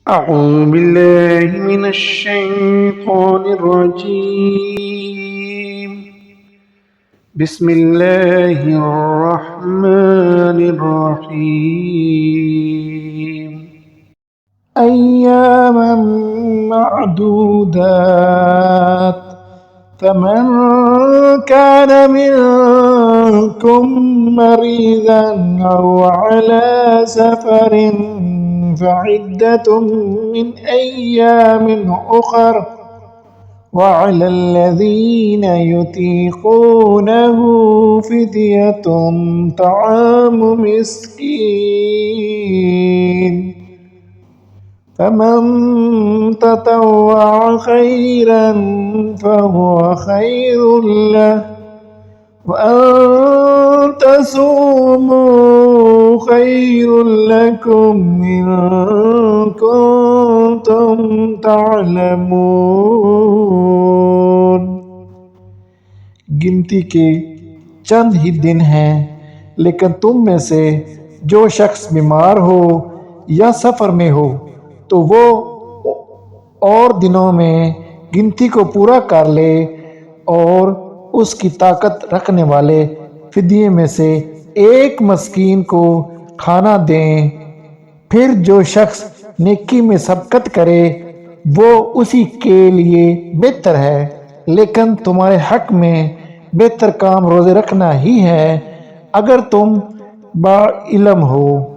أعوذ بالله من الشيطان الرجيم. بسم الله الرحمن الرحيم. أياما معدودات، فمن كان منكم مريضا أو على سفر فعدة من أيام أخر، وعلى الذين يطيقونه فدية طعام مسكين، فمن تطوع خيرا فهو خير له، وأن تصوموا خير لكم إن كنتم تعلمون। गिनती के चंद ही दिन हैं, लेकिन तुम में से जो शख्स बीमार हो या सफ़र में हो तो वो और दिनों में गिनती को पूरा कर ले और उसकी ताकत रखने वाले फिदिये में से एक मस्कीन को खाना दें। फिर जो शख्स नेकी में सबकत करे वो उसी के लिए बेहतर है, लेकिन तुम्हारे हक में बेहतर काम रोज़े रखना ही है अगर तुम बाइल्म हो।